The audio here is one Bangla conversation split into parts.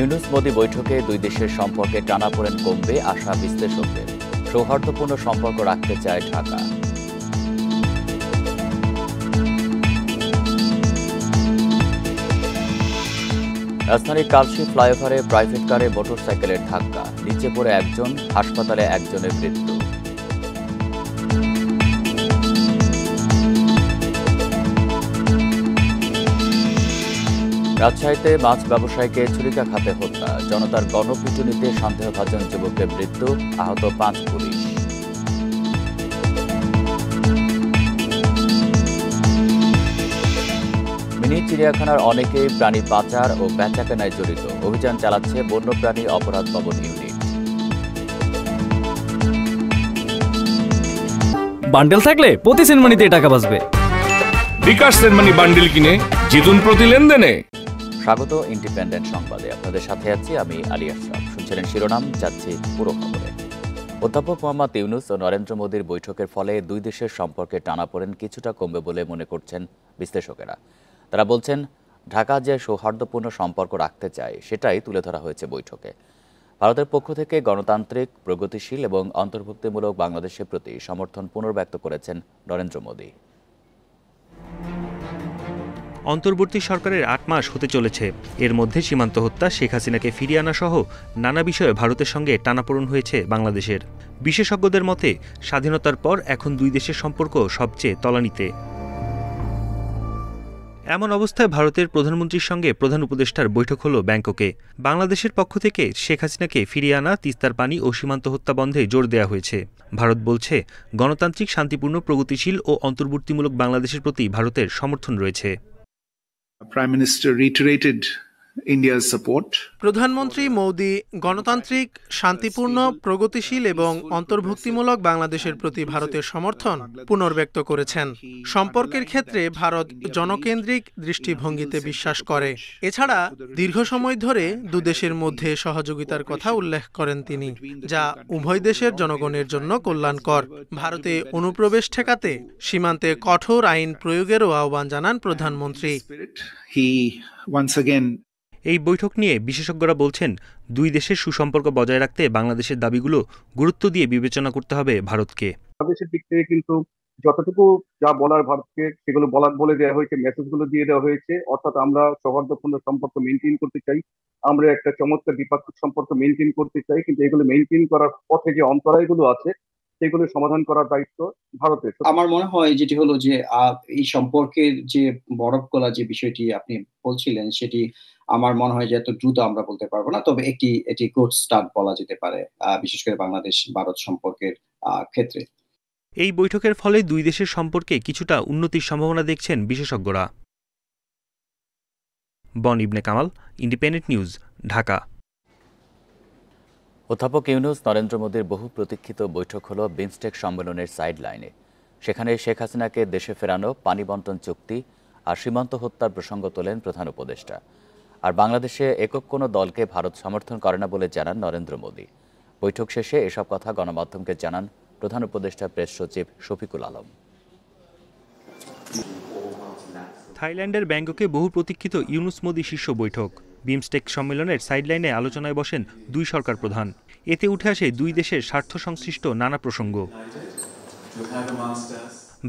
ইউনূস মোদি বৈঠকে দুই দেশের সম্পর্কে টানাপোড়েন কমবে আশা বিশ্লেষকদের। সৌহার্দ্যপূর্ণ সম্পর্ক রাখতে চায় ঢাকা। রাজধানীর কালশী ফ্লাইওভারে প্রাইভেট কারে মোটরসাইকেলের ধাক্কা, নিচে পড়ে একজন, হাসপাতালে একজনের মৃত্যু। রাজশাহীতে মাছ ব্যবসায়ীকে ছুরিকাঘাতে হত্যা, জনতার গণপিটুনিতে সন্দেহভাজন যুবকের মৃত্যু, আহত 5 পুলিশ। মিনি চিড়িয়াখানার অনেকেই প্রাণী পাচার ও বেচাকেনায় জড়িত, অভিযান চালাচ্ছে বন্যপ্রাণী অপরাধ ভবন ইউনিট। বান্ডেল থাকলে প্রতি সেনমানিতে টাকা বাঁচবে। বিকাশ সেনমানি বান্ডেল কিনে জিতুন প্রতি লেনদেনে। স্বাগত ইন্ডিপেন্ডেন্ট সংবাদে, আপনাদের সাথে আছি আমি আলী আশরাফ। শুনছিলেন শিরোনাম, যাচ্ছি পুরো খবরে। অধ্যাপক মোহাম্মদ ইউনূস ও নরেন্দ্র মোদির বৈঠকের ফলে দুই দেশের সম্পর্কে টানাপোড়েন কিছুটা কমবে বলে মনে করছেন বিশ্লেষকেরা। তারা বলছেন, ঢাকা যে সৌহার্দ্যপূর্ণ সম্পর্ক রাখতে চায় সেটাই তুলে ধরা হয়েছে বৈঠকে। ভারতের পক্ষ থেকে গণতান্ত্রিক, প্রগতিশীল এবং অন্তর্ভুক্তিমূলক বাংলাদেশের প্রতি সমর্থন পুনর্ব্যক্ত করেছেন নরেন্দ্র মোদি। অন্তর্বর্তী সরকারের 8 মাস হতে চলেছে। এর মধ্যে সীমান্ত হত্যা, শেখ হাসিনাকে ফিরিয়ে আনা সহ নানা বিষয়ে ভারতের সঙ্গে টানাপোড়েন হয়েছে বাংলাদেশের। বিশেষজ্ঞদের মতে, স্বাধীনতার পর এখন দুই দেশের সম্পর্ক সবচেয়ে তলানিতে। এমন অবস্থায় ভারতের প্রধানমন্ত্রীর সঙ্গে প্রধান উপদেষ্টার বৈঠক হল ব্যাংককে। বাংলাদেশের পক্ষ থেকে শেখ হাসিনাকে ফিরিয়ে আনা, তিস্তার পানি ও সীমান্ত হত্যা বন্ধে জোর দেওয়া হয়েছে। ভারত বলছে, গণতান্ত্রিক, শান্তিপূর্ণ, প্রগতিশীল ও অন্তর্বর্তীমূলক বাংলাদেশের প্রতি ভারতের সমর্থন রয়েছে। Prime Minister reiterated India's support. প্রধানমন্ত্রী মোদি গণতান্ত্রিক, শান্তিপূর্ণ, প্রগতিশীল এবং অন্তর্ভুক্তিমূলক বাংলাদেশের প্রতি ভারতের সমর্থন পুনর্ব্যক্ত করেছেন। সম্পর্কের ক্ষেত্রে ভারত জনকেন্দ্রিক দৃষ্টিভঙ্গিতে বিশ্বাস করে। এছাড়া দীর্ঘ সময় ধরে দুদেশের মধ্যে সহযোগিতার কথা উল্লেখ করেন তিনি, যা উভয় দেশের জনগণের জন্য কল্যাণকর। ভারতে অনুপ্রবেশ ঠেকাতে সীমান্তে কঠোর আইন প্রয়োগেরও আহ্বান জানান প্রধানমন্ত্রী। এই বৈঠক নিয়ে বিশেষজ্ঞরা বলছেন, দুই দেশের সুসম্পর্ক বজায় রাখতে বাংলাদেশের দাবিগুলো গুরুত্ব দিয়ে বিবেচনা করতে হবে ভারতকে। বাংলাদেশের দিক থেকে কিন্তু যতটুকু যা বলার ভারতকে সেগুলো বলে দেওয়া হয়েছে, মেসেজগুলো দিয়ে দেওয়া হয়েছে। অর্থাৎ আমরা সৌহার্দ্যপূর্ণ সম্পর্ক মেনটেন করতে চাই, আমরা একটা চমৎকার দ্বিপাক্ষিক সম্পর্ক মেনটেন করতে চাই, কিন্তু এগুলো মেনটেন করার পথে যে অন্তরায়গুলো আছে সেগুলো সমাধান করার দায়িত্ব ভারতের। আমার মনে হয় যেটি হলো যে এই সম্পর্কের যে বরফ গলা যে বিষয়টি আপনি বলছিলেন, সেটি আমার মনে হয় যে এত দ্রুত আমরা বলতে পারবো না, তবে এটি গুড স্টার্ট বলা যেতে পারে, বিশেষ করে বাংলাদেশ ভারত সম্পর্কের ক্ষেত্রে। এই বৈঠকের ফলে দুই দেশের সম্পর্কে কিছুটা উন্নতির সম্ভাবনা দেখছেন বিশেষজ্ঞরা। বন ইবনে কামাল, ইন্ডিপেন্ডেন্ট নিউজ, ঢাকা। অধ্যাপক ইউনূস নরেন্দ্র মোদির বহু প্রতীক্ষিত বৈঠক হল বিমস্টেক সম্মেলনের সাইড লাইনে। সেখানে শেখ হাসিনাকে দেশে ফেরানো, পানি বন্টন চুক্তি আর সীমান্ত হত্যার প্রসঙ্গ তোলেন প্রধান উপদেষ্টা। আর বাংলাদেশে একক কোনো দলকে ভারত সমর্থন করে না বলে জানান নরেন্দ্র মোদি। বৈঠক শেষে এসব কথা গণমাধ্যমকে জানান প্রধান উপদেষ্টা প্রেস সচিব শফিকুল আলম। থাইল্যান্ডের ব্যাংককে বহু প্রতীক্ষিত ইউনূস মোদি শীর্ষ বৈঠক। বিমস্টেক সম্মেলনের সাইডলাইনে আলোচনায় বসেন দুই সরকার প্রধান। এতে উঠে আসে দুই দেশের স্বার্থ সংশ্লিষ্ট নানা প্রসঙ্গ।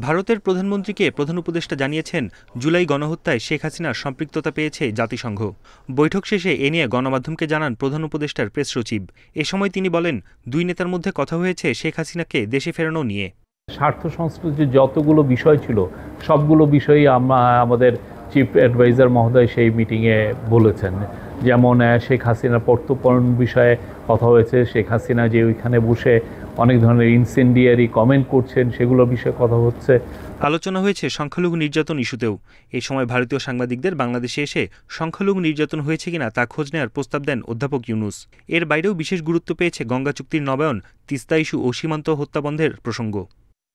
ভারতের প্রধানমন্ত্রীকে প্রধান উপদেষ্টা জানিয়েছেন, জুলাই গণহত্যায় শেখ হাসিনার সম্পৃক্ততা পেয়েছে জাতিসংঘ। বৈঠক শেষে এ নিয়ে গণমাধ্যমকে জানান প্রধান উপদেষ্টার প্রেস সচিব। এ সময় তিনি বলেন, দুই নেতার মধ্যে কথা হয়েছে শেখ হাসিনাকে দেশে ফেরানো নিয়ে। স্বার্থ সংশ্লিষ্ট যতগুলো বিষয় ছিল সবগুলো বিষয়ই আমাদের চিফ অ্যাডভাইজার মহোদয় সেই মিটিংয়ে বলেছেন। যেমন শেখ হাসিনার প্রত্যর্পণ বিষয়ে কথা হয়েছে, শেখ হাসিনা যে ওইখানে বসে অনেক ধরনের ইনসেন্ডিয়ারি কমেন্ট করছেন সেগুলোর বিষয়ে কথা হচ্ছে। আলোচনা হয়েছে সংখ্যালঘু নির্যাতন ইস্যুতেও। এই সময় ভারতীয় সাংবাদিকদের বাংলাদেশে এসে সংখ্যালঘু নির্যাতন হয়েছে কিনা তা খোঁজ নেওয়ার প্রস্তাব দেন অধ্যাপক ইউনূস। এর বাইরেও বিশেষ গুরুত্ব পেয়েছে গঙ্গা চুক্তির নবায়ন, তিস্তা ইস্যু ও সীমান্ত হত্যা বন্ধের প্রসঙ্গ।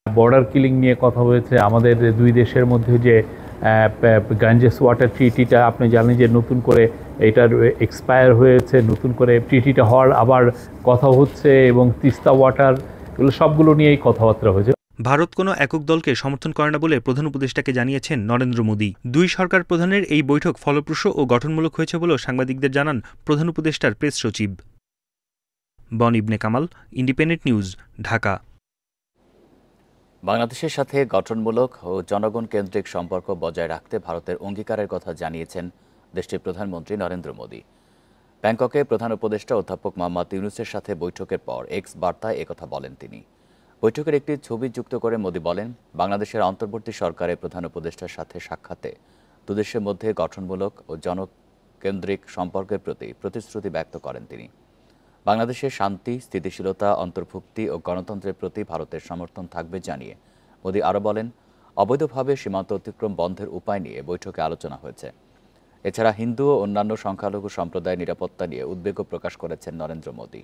বর্ডার কিলিং নিয়ে কথা হয়েছে। আমাদের দুই দেশের মধ্যে যে গাঞ্জেস ওয়াটার ট্রিটিটা আপনি জানেন যে নতুন করে এটার এক্সপায়ার হয়েছে, নতুন করে ট্রিটিটা হওয়ার আবার কথা হচ্ছে, এবং তিস্তা ওয়াটার, এগুলো সবগুলো নিয়েই কথাবার্তা হয়েছে। ভারত কোনো একক দলকে সমর্থন করে না বলে প্রধান উপদেষ্টাকে জানিয়েছেন নরেন্দ্র মোদী। দুই সরকার প্রধানের এই বৈঠক ফলপ্রসূ ও গঠনমূলক হয়েছে বলেও সাংবাদিকদের জানান প্রধান উপদেষ্টার প্রেস সচিব। বন ইবনে কামাল, ইন্ডিপেন্ডেন্ট নিউজ, ঢাকা। বাংলাদেশের সাথে গঠনমূলক ও জনগণ কেন্দ্রিক সম্পর্ক বজায় রাখতে ভারতের অঙ্গীকারের কথা জানিয়েছেন দেশটির প্রধানমন্ত্রী নরেন্দ্র মোদী। ব্যাংককে প্রধান উপদেষ্টা অধ্যাপক মোহাম্মদ ইউনূসের সাথে বৈঠকের পর এক্স বার্তায় একথা বলেন তিনি। বৈঠকের একটি ছবি যুক্ত করে মোদী বলেন, বাংলাদেশের অন্তর্বর্তী সরকারের প্রধান উপদেষ্টার সাথে সাক্ষাতে দুদেশের মধ্যে গঠনমূলক ও জনকেন্দ্রিক সম্পর্কের প্রতি প্রতিশ্রুতি ব্যক্ত করেন তিনি। বাংলাদেশের শান্তি, স্থিতিশীলতা, অন্তর্ভুক্তি ও গণতন্ত্রের প্রতি ভারতের সমর্থন থাকবে জানিয়ে মোদী আরও বলেন, অবৈধভাবে সীমান্ত অতিক্রম বন্ধের উপায় নিয়ে বৈঠকে আলোচনা হয়েছে। এছাড়া হিন্দু ও অন্যান্য সংখ্যালঘু সম্প্রদায়ের নিরাপত্তা নিয়ে উদ্বেগও প্রকাশ করেছেন নরেন্দ্র মোদী।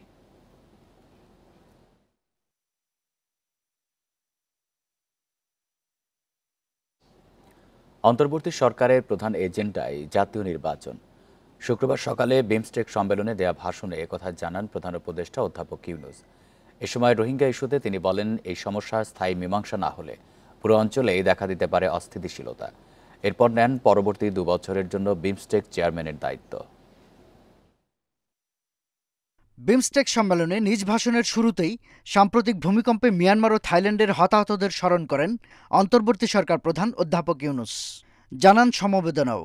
অন্তর্বর্তী সরকারের প্রধান এজেন্ডায় জাতীয় নির্বাচন। শুক্রবার সকালে বিমস্টেক সম্মেলনে দেয়া ভাষণে একথা জানান প্রধান উপদেষ্টা অধ্যাপক ইউনূস। এ সময় রোহিঙ্গা ইস্যুতে তিনি বলেন, এই সমস্যার স্থায়ী মীমাংসা না হলে পুরো অঞ্চলেই দেখা দিতে পারে অস্থিতিশীলতা। এরপর নেন পরবর্তী 2 বছরের জন্য বিমস্টেক চেয়ারম্যানের দায়িত্ব। বিমস্টেক সম্মেলনে নিজ ভাষণের শুরুতেই সাম্প্রতিক ভূমিকম্পে মিয়ানমার ও থাইল্যান্ডের হতাহতদের স্মরণ করেন অন্তর্বর্তী সরকার প্রধান অধ্যাপক ইউনূস, জানান সমবেদনাও।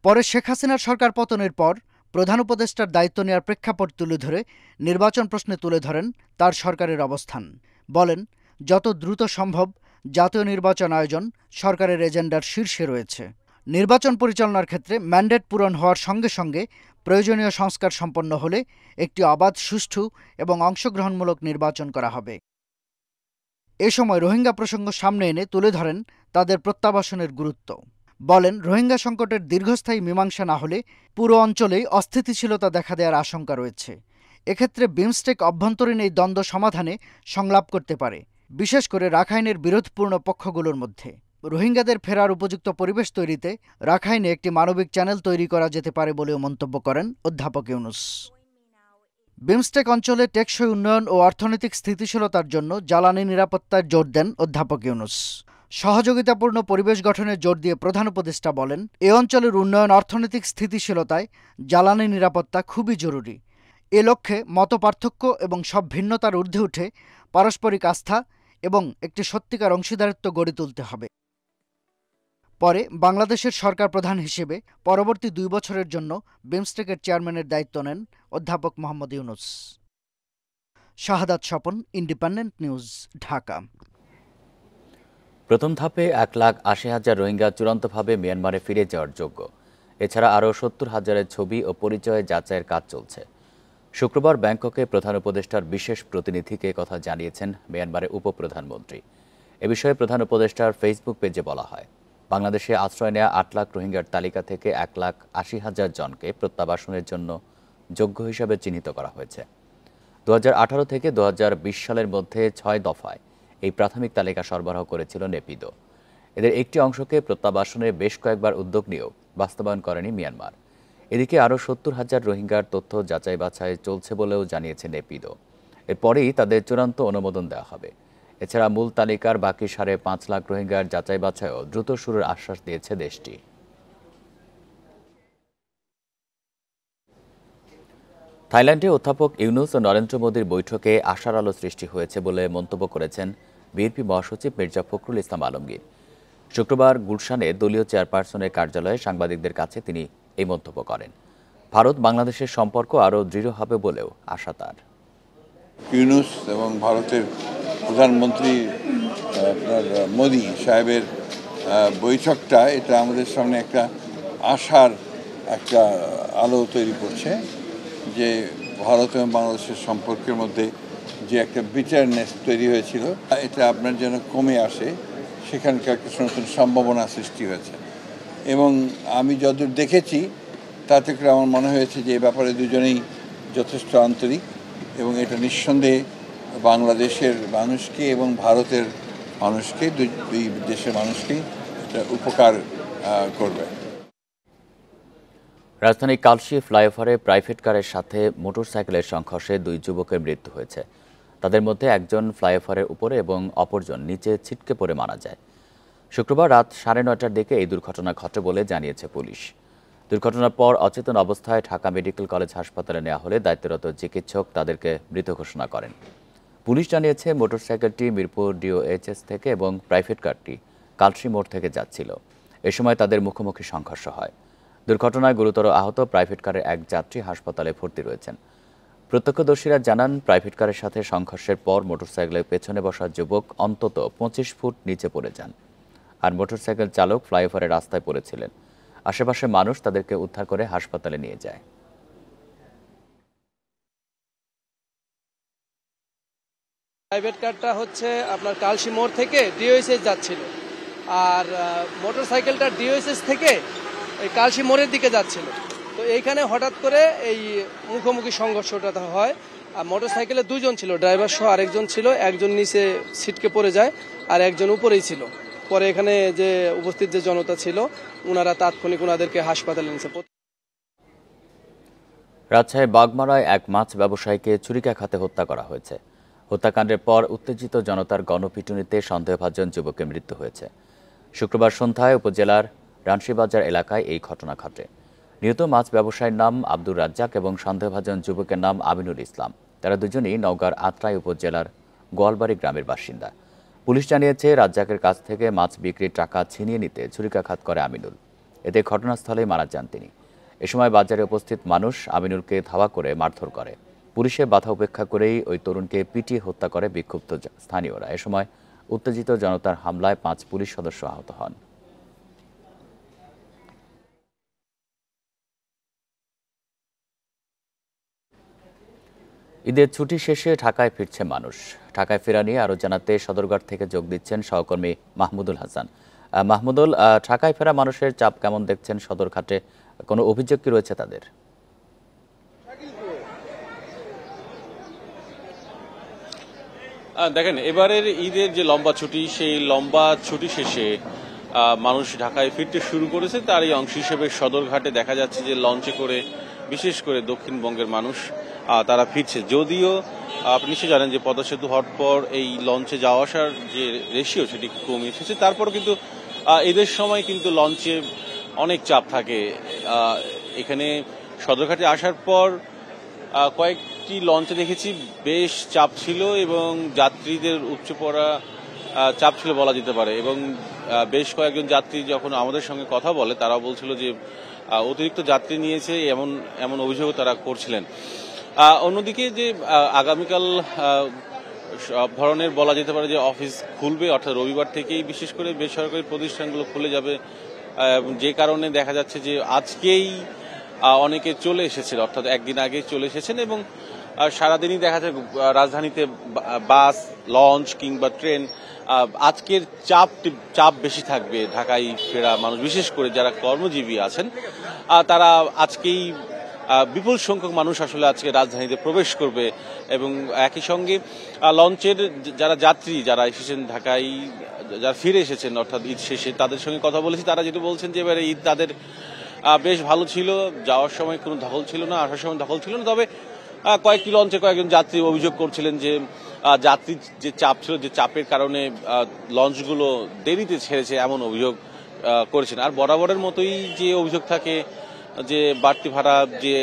পরে শেখ হাসিনার সরকার পতনের পর প্রধান উপদেষ্টার দায়িত্ব নেওয়ার প্রেক্ষাপট তুলে ধরে নির্বাচন প্রশ্নে তুলে ধরেন তার সরকারের অবস্থান। বলেন, যত দ্রুত সম্ভব জাতীয় নির্বাচন আয়োজন সরকারের এজেন্ডার শীর্ষে রয়েছে। নির্বাচন পরিচালনার ক্ষেত্রে ম্যান্ডেট পূরণ হওয়ার সঙ্গে সঙ্গে প্রয়োজনীয় সংস্কার সম্পন্ন হলে একটি অবাধ, সুষ্ঠু এবং অংশগ্রহণমূলক নির্বাচন করা হবে। এ সময় রোহিঙ্গা প্রসঙ্গ সামনে এনে তুলে ধরেন তাদের প্রত্যাবাসনের গুরুত্ব। বলেন, রোহিঙ্গা সংকটের দীর্ঘস্থায়ী মীমাংসা না হলে পুরো অঞ্চলেই অস্থিতিশীলতা দেখা দেওয়ার আশঙ্কা রয়েছে। এক্ষেত্রে বিমস্টেক অভ্যন্তরীণ এই দ্বন্দ্ব সমাধানে সংলাপ করতে পারে, বিশেষ করে রাখাইনের বিরোধপূর্ণ পক্ষগুলোর মধ্যে। রোহিঙ্গাদের ফেরার উপযুক্ত পরিবেশ তৈরিতে রাখাইনে একটি মানবিক চ্যানেল তৈরি করা যেতে পারে বলেও মন্তব্য করেন অধ্যাপক ইউনূস। বিমস্টেক অঞ্চলে টেকসই উন্নয়ন ও অর্থনৈতিক স্থিতিশীলতার জন্য জ্বালানি নিরাপত্তায় জোর দেন অধ্যাপক ইউনূস। সহযোগিতাপূর্ণ পরিবেশ গঠনে জোর দিয়ে প্রধান উপদেষ্টা বলেন, এ অঞ্চলের উন্নয়ন, অর্থনৈতিক স্থিতিশীলতায় জ্বালানি নিরাপত্তা খুবই জরুরি। এ লক্ষ্যে মতপার্থক্য এবং সব ভিন্নতার ঊর্ধ্বে উঠে পারস্পরিক আস্থা এবং একটি সত্যিকার অংশীদারিত্ব গড়ে তুলতে হবে। পরে বাংলাদেশের সরকার প্রধান হিসেবে পরবর্তী 2 বছরের জন্য বিমস্টেকের চেয়ারম্যানের দায়িত্ব নেন অধ্যাপক মোহাম্মদ ইউনূস। শাহাদাত স্বপন, ইন্ডিপেন্ডেন্ট নিউজ, ঢাকা। প্রথম ধাপে 1,80,000 রোহিঙ্গা চূড়ান্তভাবে মিয়ানমারে ফিরে যাওয়ার যোগ্য। এছাড়া আরও 70,000-এর ছবি ও পরিচয় যাচাইয়ের কাজ চলছে। শুক্রবার ব্যাংককে প্রধান উপদেষ্টার বিশেষ প্রতিনিধিকে কথা জানিয়েছেন মিয়ানমারের উপপ্রধানমন্ত্রী। এ বিষয়ে প্রধান উপদেষ্টার ফেসবুক পেজে বলা হয়, বাংলাদেশে আশ্রয় নেওয়া 8 লাখ রোহিঙ্গার তালিকা থেকে 1,80,000 জনকে প্রত্যাবাসনের জন্য যোগ্য হিসাবে চিহ্নিত করা হয়েছে। 2018 থেকে 2020 সালের মধ্যে 6 দফায় এই প্রাথমিক তালিকা সরবরাহ করেছিল নেপিদো। এদের একটি অংশকে প্রত্যাবাসনের বেশ কয়েকবার উদ্যোগ নিয়েও বাস্তবায়ন করেনি মিয়ানমার। এদিকে আরও 70,000 রোহিঙ্গার তথ্য যাচাই বাছাই চলছে বলেও জানিয়েছে নেপিদো। এরপরেই তাদের চূড়ান্ত অনুমোদন দেওয়া হবে। এছাড়া মূল তালিকার বাকি 5.5 লাখ রোহিঙ্গার যাচাই বাছাইও দ্রুত শুরুর আশ্বাস দিয়েছে দেশটি। থাইল্যান্ডে অধ্যাপক ইউনূস ও নরেন্দ্র মোদীর বৈঠকে আশার আলো সৃষ্টি হয়েছে বলে মন্তব্য করেছেন বিএনপি মহাসচিব মির্জা ফখরুল ইসলাম আলমগীর। শুক্রবার গুলশানে দলীয় চেয়ারপারসনের কার্যালয়ে সাংবাদিকদের কাছে তিনি এই মন্তব্য করেন। ভারত বাংলাদেশের সম্পর্ক আরও দৃঢ় হবে বলেও আশা তার। ইউনূস এবং ভারতের প্রধানমন্ত্রী আপনার মোদী সাহেবের বৈঠকটা, এটা আমাদের সামনে একটা আশার একটা আলো তৈরি করছে যে ভারত এবং বাংলাদেশের সম্পর্কের মধ্যে যে একটা বিটারনেস তৈরি হয়েছিল, এটা আপনার যেন কমে আসে, সেখানকার কিছু নতুন সম্ভাবনা সৃষ্টি হয়েছে। এবং আমি যতদূর দেখেছি তাতে করে আমার মনে হয়েছে যে এ ব্যাপারে দুজনেই যথেষ্ট আন্তরিক এবং এটা নিঃসন্দেহে বাংলাদেশের মানুষকে এবং ভারতের মানুষকে, দুই দেশের মানুষকেই এটা উপকার করবে। রাজধানী কালশি ফ্লাইওভারে প্রাইভেট কারের সাথে মোটরসাইকেলের সংঘর্ষে 2 যুবকের মৃত্যু হয়েছে। তাদের মধ্যে একজন ফ্লাইওভারের উপরে এবং অপরজন নিচে ছিটকে পড়ে মারা যায়। শুক্রবার রাত 9:30টার দিকে এই দুর্ঘটনা ঘটে বলে জানিয়েছে পুলিশ। দুর্ঘটনার পর অচেতন অবস্থায় ঢাকা মেডিকেল কলেজ হাসপাতালে নেওয়া হলে দায়িত্বরত চিকিৎসক তাদেরকে মৃত ঘোষণা করেন। পুলিশ জানিয়েছে মোটরসাইকেলটি মিরপুর ডিওএইচএস থেকে এবং প্রাইভেট কারটি কালশী মোড় থেকে যাচ্ছিল। এ সময় তাদের মুখোমুখি সংঘর্ষ হয়। দুর্ঘটনায় গুরুতর আহত প্রাইভেট কারের এক যাত্রী হাসপাতালে ভর্তি রয়েছেন। প্রত্যক্ষদর্শীরা জানান, প্রাইভেট কারের সাথে সংঘর্ষের পর মোটরসাইকেলের পেছনে বসা যুবক অন্তত 25 ফুট নিচে পড়ে যান, আর মোটরসাইকেল চালক ফ্লাইওভারের রাস্তায় পড়েছিলেন। আশেপাশের মানুষ তাদেরকে উদ্ধার করে হাসপাতালে নিয়ে যায়। প্রাইভেট কারটা হচ্ছে আপনার কালশী মোড় থেকে ডিওএইচএস যাচ্ছিল, আর মোটরসাইকেলটা ডিওএইচএস থেকে এই কালশী মোড়ের দিকে যাচ্ছিল। তো এইখানে হঠাৎ করে এই মুখোমুখি সংঘর্ষটা হয়। আর মোটরসাইকেলে দুজন ছিল, ড্রাইভার সহ আরেকজন ছিল। একজন নিচে ছিটকে পড়ে যায় আর একজন উপরেই ছিল। পরে এখানে যে উপস্থিত যে জনতা ছিল ওনারা তাৎক্ষণিক ওনাদেরকে হাসপাতালে নিয়েছে। রাজশাহীর বাগমারায় এক মাছ ব্যবসায়ীকে ছুরিকাঘাতে হত্যা করা হয়েছে। হত্যাকাণ্ডের পর উত্তেজিত জনতার গণপিটুনিতে সন্দেহভাজন যুবকের মৃত্যু হয়েছে। শুক্রবার সন্ধ্যায় উপজেলার রানশিবাজার এলাকায় এই ঘটনা ঘটে। নিহত মাছ ব্যবসায়ীর নাম আব্দুর রাজ্জাক এবং সন্দেহভাজন যুবকের নাম আমিনুল ইসলাম। তারা দুজনেই নওগাঁর আত্রাই উপজেলার গোয়ালবাড়ি গ্রামের বাসিন্দা। পুলিশ জানিয়েছে, রাজ্জাকের কাছ থেকে মাছ বিক্রির টাকা ছিনিয়ে নিতে ছুরিকাঘাত করে আমিনুল। এতে ঘটনাস্থলেই মারা যান তিনি। এ সময় বাজারে উপস্থিত মানুষ আমিনুলকে ধাওয়া করে মারধর করে। পুলিশের বাধা উপেক্ষা করেই ওই তরুণকে পিটিয়ে হত্যা করে বিক্ষুব্ধ স্থানীয়রা। এ সময় উত্তেজিত জনতার হামলায় 5 পুলিশ সদস্য আহত হন। ঈদের ছুটি শেষে ঢাকায় ফিরছে মানুষ। ঢাকায় ফেরা নিয়ে আরও জানাতে সদরঘাট থেকে যোগ দিচ্ছেন সহকর্মী মাহমুদুল হাসান। মাহমুদুল, ঢাকায় ফেরা মানুষের চাপ কেমন দেখছেন সদরঘাটে? কোনো অভিযোগ কি রয়েছে তাদের? দেখেন, এবারের ঈদের যে লম্বা ছুটি, সেই লম্বা ছুটি শেষে মানুষ ঢাকায় ফিরতে শুরু করেছে। তারই অংশ হিসেবে সদরঘাটে দেখা যাচ্ছে যে লঞ্চে করে বিশেষ করে দক্ষিণবঙ্গের মানুষ তারা ফিরছে। যদিও আপনি নিশ্চয়ই জানেন যে পদ্মা সেতু হওয়ার পর এই লঞ্চে যাওয়া আসার যে রেশিও সেটি কমে এসেছে। তারপর কিন্তু ঈদের সময় কিন্তু লঞ্চে অনেক চাপ থাকে। এখানে সদরঘাটে আসার পর কয়েকটি লঞ্চে দেখেছি বেশ চাপ ছিল এবং যাত্রীদের উপচে পড়া চাপ ছিল বলা যেতে পারে। এবং বেশ কয়েকজন যাত্রী যখন আমাদের সঙ্গে কথা বলে তারাও বলছিল যে অতিরিক্ত যাত্রী নিয়েছে, এমন অভিযোগও তারা করছিলেন। অন্যদিকে যে আগামীকাল সব ধরনের বলা যেতে পারে যে অফিস খুলবে, অর্থাৎ রবিবার থেকেই বিশেষ করে বেসরকারি প্রতিষ্ঠানগুলো খুলে যাবে, যে কারণে দেখা যাচ্ছে যে আজকেই অনেকে চলে এসেছেন, অর্থাৎ একদিন আগে চলে এসেছেন এবং সারাদিনই দেখা যায় রাজধানীতে বাস, লঞ্চ কিংবা ট্রেন আজকের চাপ বেশি থাকবে। ঢাকায় ফেরা মানুষ, বিশেষ করে যারা কর্মজীবী আছেন, তারা আজকেই বিপুল সংখ্যক মানুষ আসলে আজকে রাজধানীতে প্রবেশ করবে। এবং একই সঙ্গে লঞ্চের যারা যাত্রী যারা এসেছেন ঢাকায়, যারা ফিরে এসেছেন অর্থাৎ ঈদ শেষে, তাদের সঙ্গে কথা বলেছি। তারা যেটা বলছেন যে এবারে ঈদ তাদের বেশ ভালো ছিল, যাওয়ার সময় কোনো ধকল ছিল না, আসার সময় ধকল ছিল না। তবে কয়েকটি লঞ্চে কয়েকজন যাত্রী অভিযোগ করছিলেন যে যাত্রীর যে চাপ ছিল, যে চাপের কারণে লঞ্চগুলো দেরিতে ছেড়েছে, এমন অভিযোগ করেছেন। আর বরাবরের মতোই যে অভিযোগ থাকে যে বাড়তি ভাড়া, যে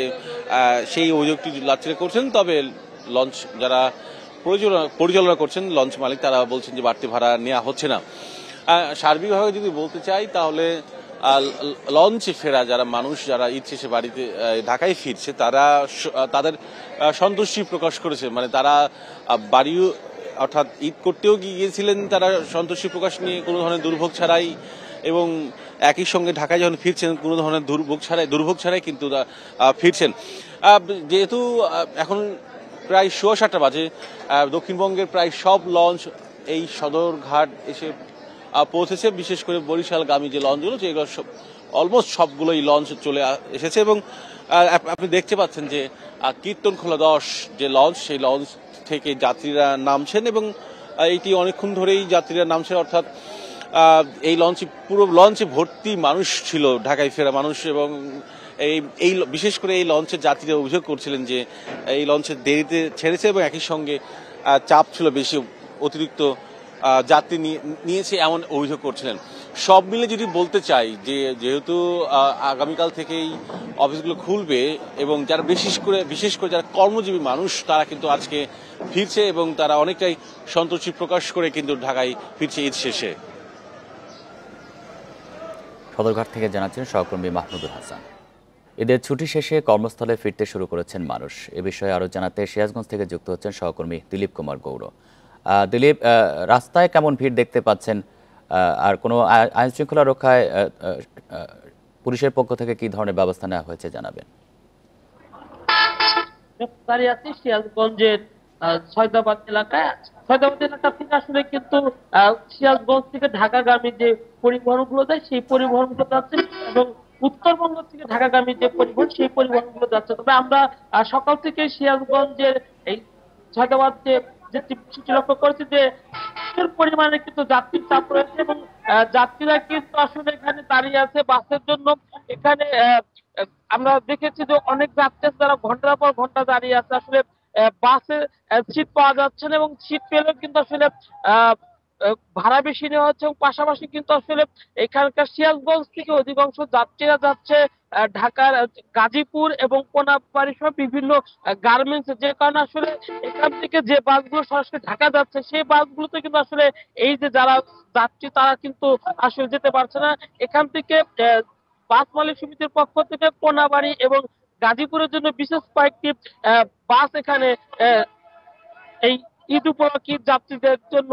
সেই অভিযোগটি যাত্রীরা করছেন। তবে লঞ্চ যারা পরিচালনা করছেন, লঞ্চ মালিক, তারা বলছেন যে বাড়তি ভাড়া নেওয়া হচ্ছে না। সার্বিকভাবে যদি বলতে চাই তাহলে লঞ্চে ফেরা যারা মানুষ, যারা ঈদ শেষে বাড়িতে ঢাকায় ফিরছে, তারা তাদের সন্তুষ্টি প্রকাশ করেছে। মানে তারা বাড়ি অর্থাৎ ঈদ করতেও গিয়েছিলেন তারা সন্তুষ্টি প্রকাশ নিয়ে, কোনো ধরনের দুর্ভোগ ছাড়াই, এবং একই সঙ্গে ঢাকায় যখন ফিরছেন কোনো ধরনের দুর্ভোগ ছাড়াই কিন্তু ফিরছেন। যেহেতু এখন প্রায় 7:15 বাজে, দক্ষিণবঙ্গের প্রায় সব লঞ্চ এই সদরঘাট এসে পৌঁছেছে। বিশেষ করে বরিশালগামী যে লঞ্চগুলো, যেগুলো অলমোস্ট সবগুলোই লঞ্চ চলে এসেছে। এবং আপনি দেখতে পাচ্ছেন যে কীর্তনখোলা 10 যে লঞ্চ, সেই লঞ্চ থেকে যাত্রীরা নামছেন এবং এইটি অনেকক্ষণ ধরেই যাত্রীরা নামছেন। অর্থাৎ এই পুরো লঞ্চে ভর্তি মানুষ ছিল, ঢাকায় ফেরা মানুষ। এবং এই বিশেষ করে এই লঞ্চের যাত্রীরা অভিযোগ করছিলেন যে এই লঞ্চের দেরিতে ছেড়েছে এবং একই সঙ্গে চাপ ছিল বেশি, অতিরিক্ত যাত্রী নিয়েছে এমন অভিযোগ করছিলেন। সব মিলে যদি বলতে চাই যে যেহেতু আগামীকাল থেকেই অফিসগুলো খুলবে এবং যারা বিশেষ করে যারা কর্মজীবী মানুষ তারা কিন্তু আজকে ফিরছে এবং তারা অনেকটাই সন্তোষী প্রকাশ করে কিন্তু ঢাকায় ফিরছে ঈদ শেষে। সদরঘাট থেকে জানাচ্ছেন সহকর্মী মাহমুদুল হাসান। ঈদের ছুটি শেষে কর্মস্থলে ফিরতে শুরু করেছেন মানুষ। এ বিষয়ে আরও জানাতে সিরাজগঞ্জ থেকে যুক্ত হচ্ছেন সহকর্মী দিলীপ কুমার গৌড়। দিলীপ, রাস্তায় কেমন ভিড় দেখতে পাচ্ছেন, আর কোনো আইন শৃঙ্খলা রক্ষায় পুলিশের পক্ষ থেকে কি ধরনের ব্যবস্থা নেওয়া হয়েছে জানাবেন। সিরাজগঞ্জের সৈয়দাবাদ এলাকা থেকে আসলে কিন্তু সিরাজগঞ্জ থেকে ঢাকাগামী যে পরিবহনগুলো যায় সেই পরিবহনগুলো যাচ্ছে এবং উত্তরবঙ্গ থেকে ঢাকাগামী যে পরিবহন সেই পরিবহনগুলো যাচ্ছে। তবে আমরা সকাল থেকে সিরাজগঞ্জের এই সৈয়দাবাদ যে বিষয়টি লক্ষ্য করেছি যে পরিমাণে কিন্তু যাত্রীর চাপ রয়েছে এবং যাত্রীরা কিন্তু আসলে এখানে দাঁড়িয়ে আছে বাসের জন্য। এখানে আমরা দেখেছি যে অনেক যাত্রী যারা ঘন্টার পর ঘন্টা দাঁড়িয়ে আছে, আসলে বাসে সিট পাওয়া যাচ্ছে না এবং সিট পেলেও কিন্তু আসলে ভাড়া বেশি নেওয়া হচ্ছে এবং পাশাপাশি কিন্তু আসলে এখানকার সিরাজগঞ্জ থেকে অধিকাংশ যাত্রীরা যাচ্ছে ঢাকার গাজীপুর এবং কোনাবাড়ি সহ বিভিন্ন গার্মেন্টস, যে কারণে আসলে এখান থেকে যে বাসগুলো সরাসরি ঢাকা যাচ্ছে সেই বাসগুলোতে কিন্তু আসলে এই যে যারা যাত্রী তারা কিন্তু আসলে যেতে পারছে না। এখান থেকে বাস মালিক সমিতির পক্ষ থেকে কোনাবাড়ি এবং গাজীপুরের জন্য বিশেষ কয়েকটি বাস এখানে এই ঈদ উপলক্ষে যাত্রীদের জন্য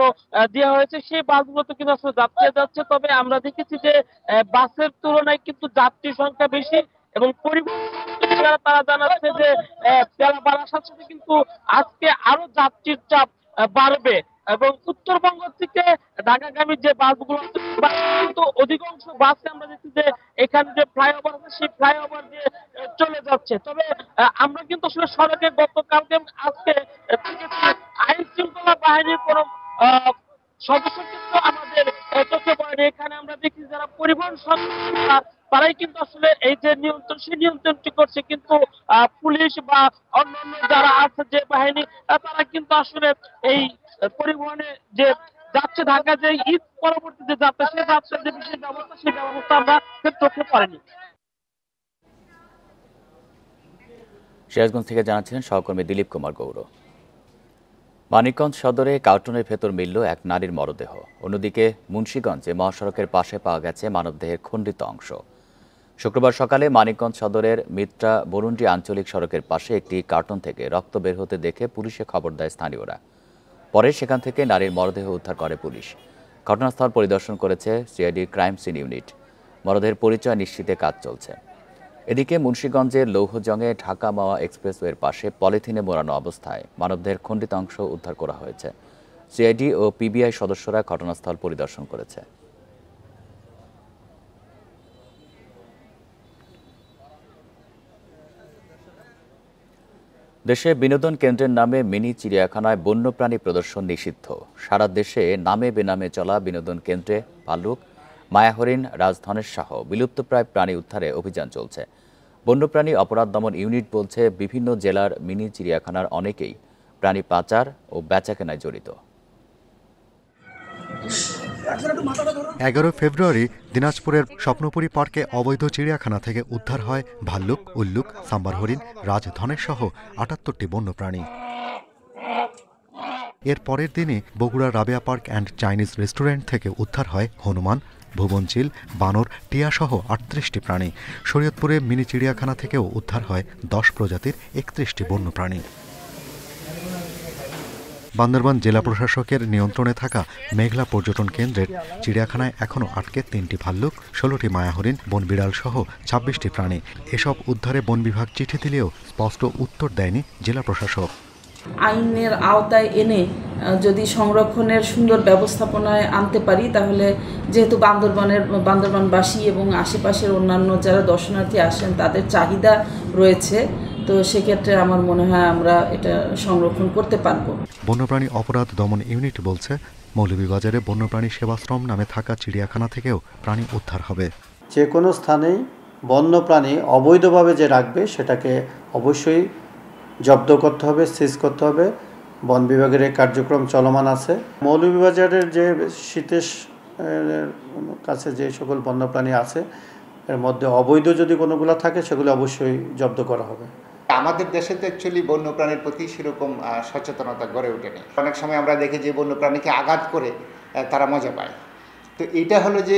দেওয়া হয়েছে। সেই বাসগুলোতে কিন্তু আসলে যাত্রী যাচ্ছে। তবে আমরা দেখেছি যে বাসের তুলনায় কিন্তু যাত্রী সংখ্যা বেশি এবং পরিবহন তারা জানাচ্ছে যে বেলা বাড়ার সাথে সাথে কিন্তু আজকে আরো যাত্রীর চাপ বাড়বে এবং উত্তরবঙ্গ থেকে ঢাকাগামী যে বাসগুলো কিন্তু অধিকাংশ বাসে আমরা দেখছি যে এখানে যে ফ্লাইওভার আছে সেই ফ্লাইওভার দিয়ে চলে যাচ্ছে। তবে আমরা কিন্তু আসলে সড়কে গতকালকে আজকে আইন শৃঙ্খলা বাহিনীর কোন সদস্য কিন্তু আমাদের চোখে পড়েনি। এখানে আমরা দেখি যারা পরিবহন সংস্থা তারাই কিন্তু আসলে এই যে নিয়ন্ত্রণ সেই নিয়ন্ত্রণটি করছে, কিন্তু পুলিশ বা অন্যান্য যারা আছে যে বাহিনী তারা কিন্তু আসলে এই পরিবহনে যে যাচ্ছে ঢাকা যে ঈদ পরবর্তী যে যাত্রা সেই যাত্রার যে বিশেষ ব্যবস্থা সেই ব্যবস্থা আমরা চোখে পড়েনি। সিরাজগঞ্জ থেকে জানাচ্ছিলেন সহকর্মী দিলীপ কুমার গৌড়। মানিকগঞ্জ সদরে কার্টুনের ভেতর মিলল এক নারীর মরদেহ। অন্যদিকে মুন্সিগঞ্জে মহাসড়কের পাশে পাওয়া গেছে মানবদেহের খণ্ডিত অংশ। শুক্রবার সকালে মানিকগঞ্জ সদরের মিত্রা বরুন্ডি আঞ্চলিক সড়কের পাশে একটি কার্টুন থেকে রক্ত বের হতে দেখে পুলিশে খবর দেয় স্থানীয়রা। পরে সেখান থেকে নারীর মরদেহ উদ্ধার করে পুলিশ। ঘটনাস্থল পরিদর্শন করেছে সিআইডির ক্রাইম সিন ইউনিট। মরদেহের পরিচয় নিশ্চিতে কাজ চলছে। এদিকে মুন্সিগঞ্জের লৌহজংয়ে ঢাকা মাওয়া এক্সপ্রেসওয়ের পাশে পলিথিনে মোড়ানো অবস্থায় মানবদেহের খণ্ডিত অংশ উদ্ধার করা হয়েছে। সিআইডি ও পিবিআই সদস্যরা ঘটনাস্থল পরিদর্শন করেছে। দেশে বিনোদন কেন্দ্রের নামে মিনি চিড়িয়াখানায় বন্যপ্রাণী প্রদর্শন নিষিদ্ধ। সারা দেশে নামে বেনামে চলা বিনোদন কেন্দ্রে ভালুক, মায়াহরিণ, রাজধনেশ সহ বিলুপ্তপ্রায় প্রাণী উদ্ধারে অভিযান চলছে। বন্যপ্রাণী অপরাধ দমন ইউনিট বলছে বিভিন্ন জেলার মিনি চিড়িয়াখানার অনেকেই প্রাণী পাচার ও বেচাকেনায় জড়িত। 11 ফেব্রুয়ারি দিনাজপুরের স্বপ্নপুরী পার্কে অবৈধ চিড়িয়াখানা থেকে উদ্ধার হয় ভাল্লুক, উল্লুক, সাম্বার হরিণ, রাজধনেশ সহ 78টি বন্যপ্রাণী। এর পরের দিনই বগুড়ার Rabeya park and Chinese restaurant থেকে উদ্ধার হয় হনুমান, ভুবনচিল, বানর, টিয়া সহ 38টি প্রাণী। শরীয়তপুরে মিনি চিড়িয়াখানা থেকেও উদ্ধার হয় 10 প্রজাতির 31টি বন্যপ্রাণী। বান্দরবান জেলা প্রশাসকের নিয়ন্ত্রণে থাকা মেঘলা পর্যটন কেন্দ্রের চিড়িয়াখানায় এখনও আটকে 3টি ভাল্লুক, 16টি মায়াহরিণ, বনবিড়াল সহ 26টি প্রাণী। এসব উদ্ধারে বন বিভাগ চিঠি দিলেও স্পষ্ট উত্তর দেয়নি জেলা প্রশাসক। আইনের আওতায় এনে যদি সংরক্ষণের সুন্দর ব্যবস্থাপনায় আনতে পারি তাহলে যেহেতু বান্দরবানবাসী এবং আশেপাশের অন্যান্য যারা দর্শনার্থী আসেন তাদের চাহিদা রয়েছে, তো সেক্ষেত্রে আমার মনে হয় আমরা এটা সংরক্ষণ করতে পারবো। বন্যপ্রাণী অপরাধ দমন ইউনিট বলছে মৌলভীবাজারে বন্যপ্রাণী সেবাশ্রম নামে থাকা চিড়িয়াখানা থেকেও প্রাণী উদ্ধার হবে। যে কোনো স্থানেই বন্যপ্রাণী অবৈধভাবে যে রাখবে সেটাকে অবশ্যই জব্দ করতে হবে, সিজ করতে হবে বন বিভাগের এই কার্যক্রম চলমান আছে। মৌলভীবাজারের যে শীতের কাছে যে সকল বন্যপ্রাণী আছে এর মধ্যে অবৈধ যদি কোনোগুলো থাকে সেগুলো অবশ্যই জব্দ করা হবে। আমাদের দেশে তো অ্যাকচুয়ালি বন্যপ্রাণীর প্রতি সেরকম সচেতনতা গড়ে ওঠেনি। অনেক সময় আমরা দেখি যে বন্যপ্রাণীকে আঘাত করে তারা মজা পায়। তো এইটা হলো যে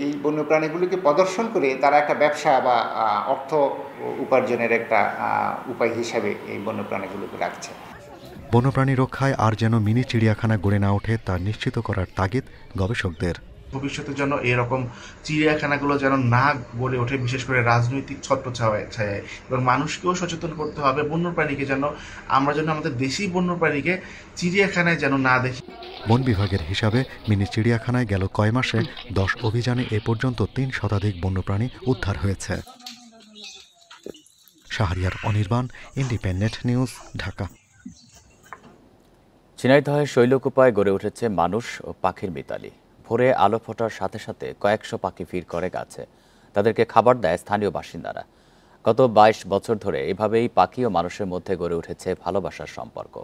এই বন্যপ্রাণীগুলিকে প্রদর্শন করে তারা একটা ব্যবসা বা অর্থ উপার্জনের একটা উপায় হিসাবে এই বন্যপ্রাণীগুলোকে রাখছে। বন্যপ্রাণী রক্ষায় আর যেন মিনি চিড়িয়াখানা গড়ে না ওঠে তা নিশ্চিত করার তাগিদ গবেষকদের। ভবিষ্যতে যেন এরকম চিড়িয়াখানাগুলো যেন না গড়ে ওঠে, বিশেষ করে রাজনৈতিক ছত্রছায়ায় এবং মানুষকেও সচেতন করতে হবে বন্যপ্রাণীকে যেন আমরা যেন আমাদের দেশি বন্যপ্রাণীকে চিড়িয়াখানায় যেন না দেখি। বন বিভাগের হিসাবে মিনি চিড়িয়াখানায় গেল কয় মাসে 10 অভিযানে এ পর্যন্ত 3 শতাধিক বন্যপ্রাণী উদ্ধার হয়েছে। Shahriar Anirban, independent News, Dhaka. ঝিনাইদহের শৈলকুপায় গড়ে উঠেছে মানুষ ও পাখির মিতালি। ভোরে আলো ফোটার সাথে সাথে কয়েকশো পাখি ভিড় করে গাছে। তাদেরকে খাবার দেয় স্থানীয় বাসিন্দারা। গত 22 বছর ধরে এভাবেই পাখি ও মানুষের মধ্যে গড়ে উঠেছে ভালোবাসার সম্পর্ক।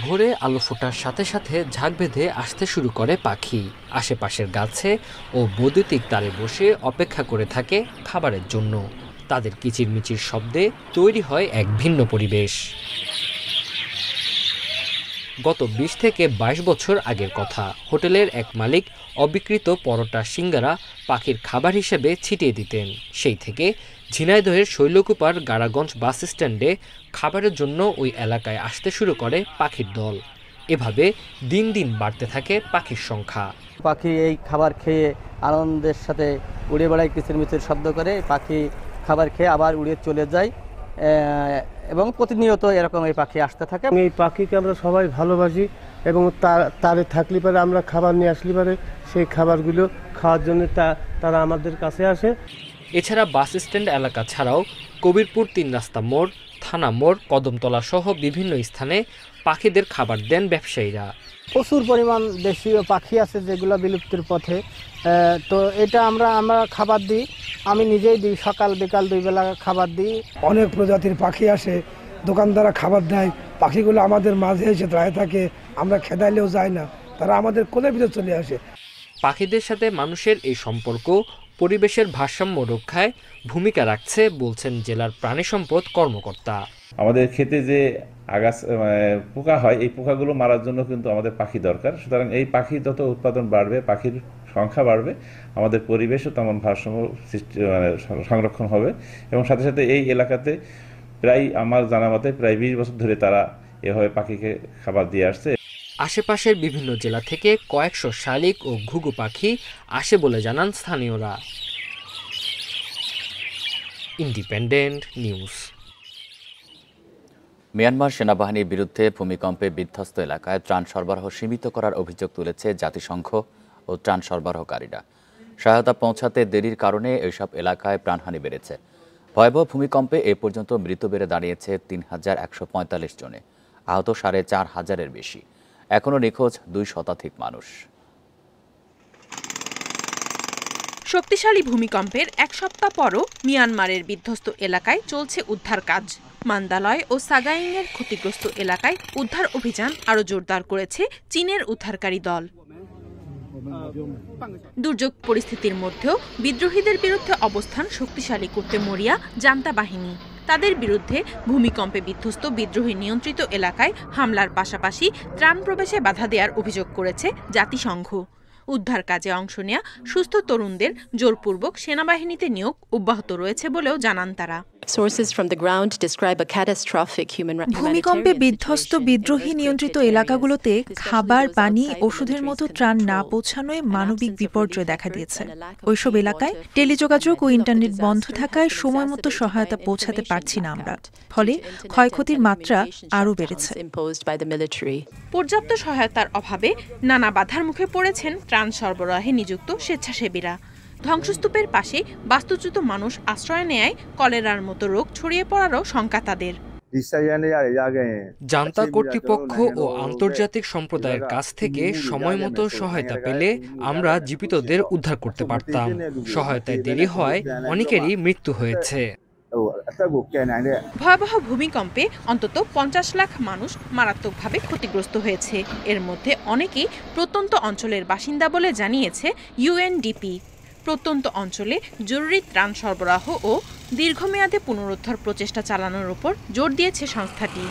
ভোরে আলো ফোটার সাথে সাথে ঝাঁক বেঁধে আসতে শুরু করে পাখি। আশেপাশের গাছে ও বৈদ্যুতিক তারে বসে অপেক্ষা করে থাকে খাবারের জন্য। তাদের কিচিরমিচির শব্দে তৈরি হয় এক ভিন্ন পরিবেশ। গত 20 থেকে 22 বছর আগের কথা। হোটেলের এক মালিক অবিকৃত পরোটা সিঙ্গারা পাখির খাবার হিসেবে ছিটিয়ে দিতেন। সেই থেকে ঝিনাইদহের শৈলকুপার গাড়াগঞ্জ বাস স্ট্যান্ডে খাবারের জন্য ওই এলাকায় আসতে শুরু করে পাখির দল। এভাবে দিন দিন বাড়তে থাকে পাখির সংখ্যা। পাখি এই খাবার খেয়ে আনন্দের সাথে উড়ে বেড়ায়, কিচিরমিচির শব্দ করে। পাখি খাবার খেয়ে আবার উড়ে চলে যায় এবং প্রতিনিয়ত এরকম এই পাখি আসতে থাকে। এই পাখিকে আমরা সবাই ভালোবাসি এবং তারে থাকলে পারে আমরা খাবার নিয়ে আসলে পারে সেই খাবারগুলো খাওয়ার জন্য তারা আমাদের কাছে আসে। এছাড়া বাস স্ট্যান্ড এলাকা ছাড়াও কবিরপুর 3 রাস্তা মোড়, থানা মোড়, কদমতলা সহ বিভিন্ন স্থানে পাখিদের খাবার দেন ব্যবসায়ীরা। প্রচুর পরিমাণ দেশীয় পাখি আছে যেগুলো বিলুপ্তির পথে। তো এটা আমরা খাবার দিই, আমি নিজেই দিই, সকাল বিকাল 2 বেলা খাবার দিই। অনেক প্রজাতির পাখি আসে, দোকানদাররা খাবার দেয়, পাখিগুলো আমাদের মাঝে এসে দাঁড়িয়ে থাকে, আমরা খেদাইলেও যাই না, তারা আমাদের কোলে ভিতরে চলে আসে। পাখিদের সাথে মানুষের এই সম্পর্ক পরিবেশের ভারসাম্য রক্ষায় ভূমিকা রাখছে বলছেন জেলার প্রাণী সম্পদ কর্মকর্তা। আমাদের ক্ষেতে যে পোকা হয়, এই পোকাগুলো মারার জন্য কিন্তু আমাদের পাখি দরকার। সুতরাং এই পাখি যত উৎপাদন বাড়বে, পাখির সংখ্যা বাড়বে, আমাদের পরিবেশও তেমন ভারসাম্য সৃষ্টি সংরক্ষণ হবে। এবং সাথে সাথে এই এলাকাতে প্রায় আমার জানা মতে প্রায় 20 বছর ধরে তারা এভাবে পাখিকে খাবার দিয়ে আসছে। আশেপাশের বিভিন্ন জেলা থেকে কয়েকশো শালিক ও ঘুঘু পাখি আসে বলে জানান স্থানীয়রা। Independent news. মিয়ানমার সেনাবাহিনীর বিরুদ্ধে ভূমিকম্পে বিধ্বস্ত এলাকায় ত্রাণ সরবরাহ সীমিত করার অভিযোগ তুলেছে জাতিসংঘ ও ত্রাণ সরবরাহকারীরা। সহায়তা পৌঁছাতে দেরির কারণে এইসব এলাকায় প্রাণহানি বেড়েছে। ভয়াবহ ভূমিকম্পে এ পর্যন্ত মৃত বেড়ে দাঁড়িয়েছে 3145 জনে, আহত 4500-এর বেশি। এখনও নিখোঁজ 2 শতাধিক মানুষ। শক্তিশালী ভূমিকম্পের 1 সপ্তাহ পরও মিয়ানমারের বিধ্বস্ত এলাকায় চলছে উদ্ধার কাজ। মান্দালয় ও সাগাইংয়ের ক্ষতিগ্রস্ত এলাকায় উদ্ধার অভিযান আরও জোরদার করেছে চীনের উদ্ধারকারী দল। দুর্যোগ পরিস্থিতির মধ্যেও বিদ্রোহীদের বিরুদ্ধে অবস্থান শক্তিশালী করতে মরিয়া জান্তা বাহিনী। তাদের বিরুদ্ধে ভূমিকম্পে বিধ্বস্ত বিদ্রোহী নিয়ন্ত্রিত এলাকায় হামলার পাশাপাশি ত্রাণ প্রবেশে বাধা দেওয়ার অভিযোগ করেছে জাতিসংঘ। উদ্ধার কাজে অংশ নেয়া সুস্থ তরুণদের জোরপূর্বক সেনাবাহিনীতে নিয়োগ অব্যাহত রয়েছে বলেও জানান তারা। ভূমিকম্পে বিধ্বস্ত বিদ্রোহী নিয়ন্ত্রিত এলাকাগুলোতে খাবার, পানি, ওষুধের মতো ত্রাণ না পৌঁছানোয় মানবিক বিপর্যয় দেখা দিয়েছে। ওইসব এলাকায় টেলিযোগাযোগ ও ইন্টারনেট বন্ধ থাকায় সময়মতো সহায়তা পৌঁছাতে পারছি না আমরা, ফলে ক্ষয়ক্ষতির মাত্রা আরও বেড়েছে। পর্যাপ্ত সহায়তার অভাবে নানা বাধার মুখে পড়েছেন ত্রাণ সরবরাহে নিযুক্ত স্বেচ্ছাসেবীরা। ধ্বংসস্তূপের পাশে বাস্তুচ্যুত মানুষ আশ্রয় নেয় কলেরার মতো রোগ ছড়িয়ে পড়ারও শঙ্কা তাদের। জান্তা কর্তৃপক্ষ ও আন্তর্জাতিক সম্প্রদায়ের কাছ থেকে সময়মতো সহায়তা পেলে আমরা জীবিতদের উদ্ধার করতে পারতাম। সহায়তায় দেরি হয়, অনেকেরই মৃত্যু হয়েছে। ভয়াবহ ভূমিকম্পে অন্তত 50 লাখ মানুষ মারাত্মকভাবে ক্ষতিগ্রস্ত হয়েছে। এর মধ্যে অনেকেই প্রত্যন্ত অঞ্চলের বাসিন্দা বলে জানিয়েছে ইউএনডিপি। প্রত্যন্ত অঞ্চলে জরুরি ত্রাণ সরবরাহ ও দীর্ঘমেয়াদে পুনরুদ্ধার প্রচেষ্টা চালানোর উপর জোর দিয়েছে সংস্থাটি।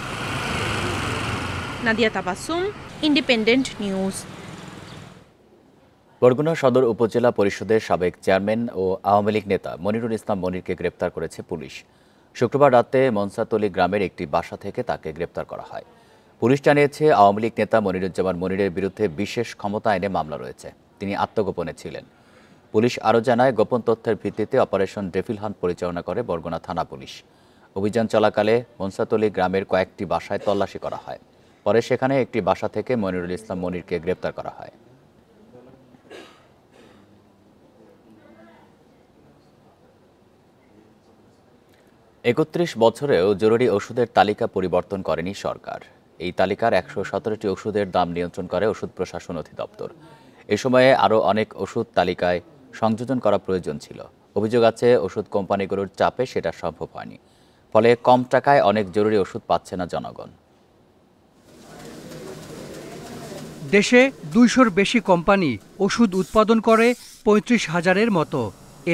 Nadia Tabassum, Independent News. বরগুনা সদর উপজেলা পরিষদের সাবেক চেয়ারম্যান ও আওয়ামী লীগ নেতা মনিরুল ইসলাম মনিরকে গ্রেপ্তার করেছে পুলিশ। শুক্রবার রাতে মনসাতলী গ্রামের একটি বাসা থেকে তাকে গ্রেপ্তার করা হয়। পুলিশ জানিয়েছে, আওয়ামী লীগ নেতা মনিরুজ্জামান মনিরের বিরুদ্ধে বিশেষ ক্ষমতা আইনে মামলা রয়েছে। তিনি আত্মগোপনে ছিলেন। পুলিশ আরও জানায়, গোপন তথ্যের ভিত্তিতে অপারেশন ডেভিল হান্ট পরিচালনা করে বরগুনা থানা পুলিশ। অভিযান চলাকালে মনসাতলী গ্রামের কয়েকটি বাসায় তল্লাশি করা হয়। পরে সেখানে একটি বাসা থেকে মনিরুল ইসলাম মনিরকে গ্রেপ্তার করা হয়। বছরেও জরুরি ওষুধের তালিকা পরিবর্তন করেনি সরকার। এই তালিকার 117টি ওষুধের দাম নিয়ন্ত্রণ করে ওষুধ প্রশাসন অধিদপ্তর। এ সময়ে আরও অনেক ওষুধ তালিকায় সংযোজন করা প্রয়োজন ছিল। অভিযোগ আছে, ওষুধ কোম্পানিগুলোর চাপে সেটা সম্ভব হয়নি। ফলে কম টাকায় অনেক জরুরি ওষুধ পাচ্ছে না জনগণ। দেশে 200-র বেশি কোম্পানি ওষুধ উৎপাদন করে 35,000-এর মতো।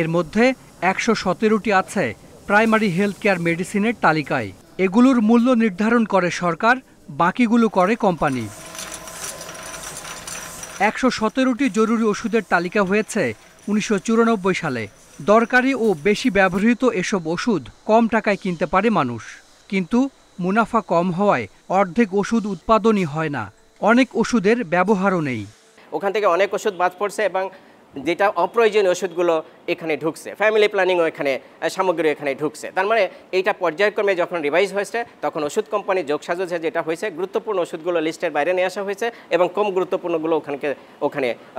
এর মধ্যে 117টি আছে প্রাইমারি হেলথ কেয়ার মেডিসিনের তালিকায়। এগুলোর মূল্য নির্ধারণ করে সরকার, বাকিগুলো করে কোম্পানি। 117টি জরুরি ওষুধের তালিকা হয়েছে 1994 সালে। দরকারি ও বেশি ব্যবহৃত এসব ওষুধ কম টাকায় কিনতে পারে মানুষ, কিন্তু মুনাফা কম হওয়ায় অর্ধেক ওষুধ উৎপাদনই হয় না। অনেক ওষুধের ব্যবহারও নেই। ওখান থেকে অনেক ওষুধ বাদ পড়ছে এবং যেটা অপ্রয়োজনীয় ওষুধগুলো এখানে ঢুকছে। ফ্যামিলি প্ল্যানিংও এখানে সামগ্রী এখানে ঢুকছে। তার মানে এইটা পর্যায়ক্রমে যখন রিভাইজ হয়েছে তখন ওষুধ কোম্পানি যোগসাজশে যেটা হয়েছে, গুরুত্বপূর্ণ ওষুধগুলো লিস্টের বাইরে নিয়ে আসা হয়েছে এবং কম গুরুত্বপূর্ণগুলো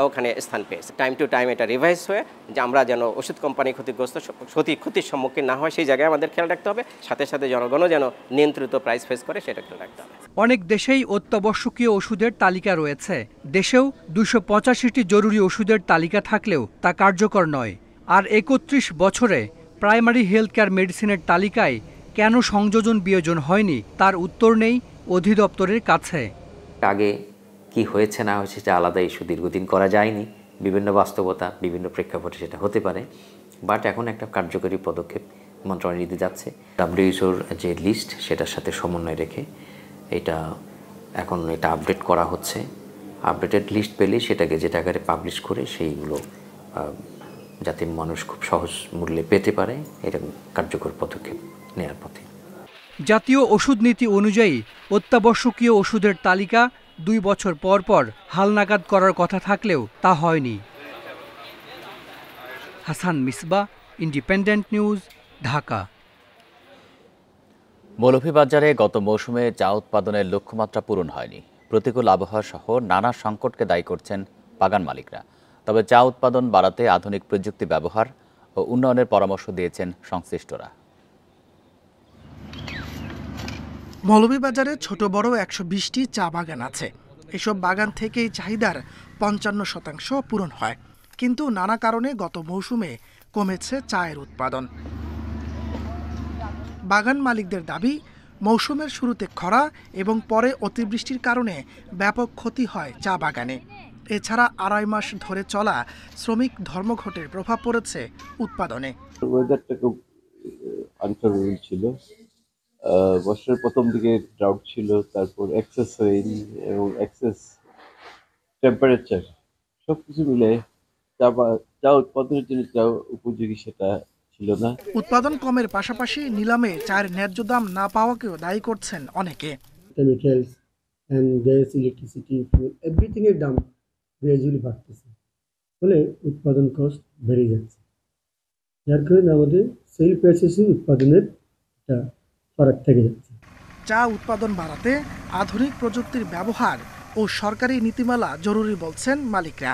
ওখানে স্থান পেয়েছে। টাইম টু টাইম এটা রিভাইজ হয়ে যে আমরা যেন ওষুধ কোম্পানি ক্ষতির সম্মুখীন না হয় সেই জায়গায় আমাদের খেয়াল রাখতে হবে। সাথে সাথে জনগণও যেন নিয়ন্ত্রিত প্রাইস ফেস করে সেটা খেয়াল রাখতে হবে। অনেক দেশেই অত্যাবশ্যকীয় ওষুধের তালিকা রয়েছে। দেশেও 285টি জরুরি ওষুধের তালিকা থাকলেও তা কার্যকর নয়। আর 31 বছরে প্রাইমারি হেলথ কেয়ার মেডিসিনের তালিকায় কেন সংযোজন বিয়োজন হয়নি তার উত্তর নেই অধিদপ্তরের কাছে। আগে কি হয়েছে না হয়েছে সেটা আলাদা ইস্যু, দীর্ঘদিন করা যায়নি, বিভিন্ন বাস্তবতা বিভিন্ন প্রেক্ষাপটে সেটা হতে পারে। বাট এখন একটা কার্যকরী পদক্ষেপ মন্ত্রণালয় নিতে যাচ্ছে। WHO-র যে লিস্ট সেটার সাথে সমন্বয় রেখে এটা আপডেট করা হচ্ছে। আপডেটেড লিস্ট পেলে সেটাকে যে আকারে পাবলিশ করে সেইগুলো যাতে মানুষ খুব সহজ মূল্যে পেতে পারে, এটা কার্যকর পদক্ষেপ নেওয়ার পথে। জাতীয় ওষুধ নীতি অনুযায়ী অত্যাবশ্যকীয় ওষুধের তালিকা 2 বছর পর পর হালনাগাদ করার কথা থাকলেও তা হয়নি। Hasan Misbah, Independent News, Dhaka. মৌলভীবাজারে গত মৌসুমে চা উৎপাদনের লক্ষ্যমাত্রা পূরণ হয়নি। প্রতিকূল আবহাওয়া সহ নানা সংকটকে দায়ী করছেন বাগান মালিকরা। তবে চা উৎপাদন বাড়াতে আধুনিক প্রযুক্তি ব্যবহার ও উন্নয়নের পরামর্শ দিয়েছেন সংশ্লিষ্টরা। মৌলভীবাজারে ছোট বড় 120টি চা বাগান আছে। এসব বাগান থেকেই চাহিদার 55% পূরণ হয়, কিন্তু নানা কারণে গত মৌসুমে কমেছে চায়ের উৎপাদন। বাগান মালিকদের দাবি, মৌসুমের শুরুতে খরা এবং পরে অতিবৃষ্টির কারণে ব্যাপক ক্ষতি হয় চা বাগানে। এছাড়া 2.5 মাস ধরে চলা শ্রমিক ধর্মঘটের প্রভাব পড়েছে উৎপাদনে। ওয়েদারটা খুব আনফেভারেবল ছিল। বর্ষার প্রথম দিকে ড্রাউট ছিল, তারপর এক্সেস রেইন এবং এক্সেস টেম্পারেচার সবকিছু মিলে চা উৎপাদনের জন্য চা উপযোগী সেটা ছিল না। উৎপাদন কমের পাশাপাশি নিলামে চায়ের ন্যায্য দাম না পাওয়াকেও দায়ী করছেন অনেকে। Chemicals and gas, electricity, fuel everything এর দাম গ্র্যাজুয়ালি বাড়তেছে, ফলে উৎপাদন কস্ট বেড়ে যাচ্ছে, যার কারণে আমাদের সেল প্রাইসেসে উৎপাদনের একটা ফারাক থেকে যাচ্ছে। চা উৎপাদন বাড়াতে আধুনিক প্রযুক্তির ব্যবহার ও সরকারি নীতিমালা জরুরি বলছেন মালিকরা।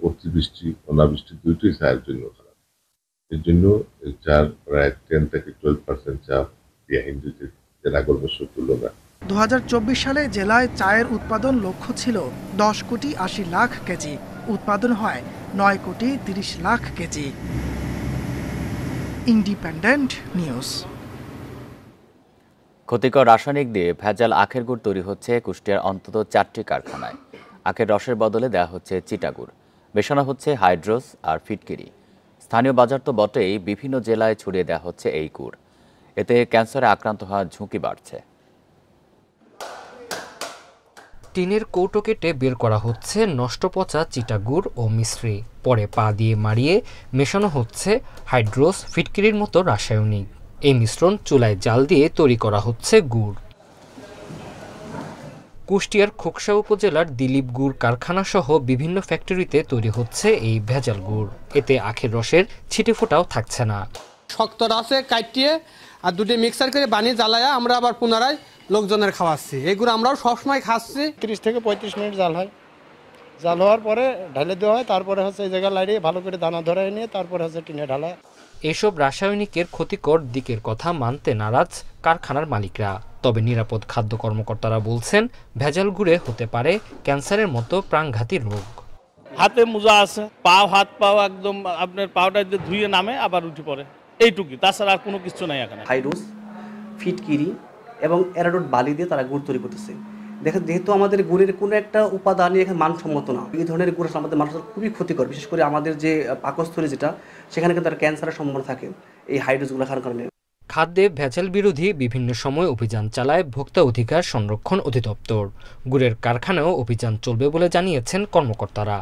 অতিবৃষ্টি অনাবৃষ্টি দুটোই চায়ের জন্য খারাপ। এর জন্য চার প্রায় 10 থেকে 12% চা বিহাইন্ড এর আগের বছর তুলনা। 2024 সালে জেলায় চায়ের উৎপাদন লক্ষ্য ছিল 10 কোটি 80 লাখ কেজি। উৎপাদন হয় 9 কোটি 30 লাখ কেজি। Independent news. ক্ষতিকর রাসায়নিক দিয়ে ভেজাল আখের গুড় তৈরি হচ্ছে কুষ্টিয়ার অন্তত 4টি কারখানায়। আখের রসের বদলে দেওয়া হচ্ছে চিটাগুড়, মেশানো হচ্ছে হাইড্রোস আর ফিটকিরি। স্থানীয় বাজার তো বটেই, বিভিন্ন জেলায় ছড়িয়ে দেওয়া হচ্ছে এই গুড়। এতে ক্যান্সারে আক্রান্ত হওয়ার ঝুঁকি বাড়ছে। টিনের কৌটো কেটে বের করা হচ্ছে নষ্ট পচা চিটাগুড় ও মিশ্রি, পরে পা দিয়ে মারিয়ে মেশানো হচ্ছে হাইড্রোস ফিটকিরির মতো রাসায়নিক। এই মিশ্রণ চুলায় জাল দিয়ে তৈরি করা হচ্ছে গুড়। কুষ্টিয়ার খোকসা উপজেলার দিলীপ গুড় কারখানা সহ বিভিন্ন ফ্যাক্টরিতে তৈরি হচ্ছে এই ভেজাল গুড়। এতে আখের রসের ছিটে ফোঁটাও থাকছে না। শক্ত রসে কাটিয়ে আর দুটি মিক্সার করে বানিয়ে জ্বালায়া আমরা আবার পুনরায় লোকজনের খাওয়াচ্ছি। এইগুলো আমরাও সবসময় খাচ্ছি। 30 থেকে 35 মিনিট জাল হয়। জাল হওয়ার পরে ঢেলে দেওয়া হয়, তারপরে হচ্ছে এই জায়গায় লাড়িয়ে ভালো করে দানা ধরায় নিয়ে তারপরে হচ্ছে টিনে ঢালা। এসব রাসায়নিকের ক্ষতিকর দিকের কথা মানতে নারাজ কারখানার মালিকরা। তবে নিরাপদ খাদ্য কর্মকর্তারা বলছেন, ভেজাল গুড়ে হতে পারে ক্যান্সারের মতো প্রাণঘাতী রোগ। হাতে মোজা আছে, হাত পাও একদম আপনার পাওটা ধুয়ে নামে আবার উঠে পড়ে, এইটুকুই, তাছাড়া আর কোনো কিছু নাই এখানে। হাইড্রোস, ফিটকিরি এবং অ্যারারুট বালি দিয়ে তারা গুড় তৈরি করতেছে। দেখেন, যেহেতু আমাদের গুড়ের কোনো একটা উপাদানই এখানে মানসম্মত না, এই ধরনের গুড় আমাদের মানুষের খুবই ক্ষতিকর। বিশেষ করে আমাদের যে পাকস্থলী যেটা, সেখানে কিন্তু তার ক্যান্সারের সম্ভাবনা থাকে এই হাইড্রোসগুলো খাওয়ার কারণে। খাদ্যে ভেজাল বিরোধী বিভিন্ন সময় অভিযান চালায় ভোক্তা অধিকার সংরক্ষণ অধিদপ্তর। গুড়ের কারখানাও অভিযান চলবে বলে জানিয়েছেন কর্মকর্তারা।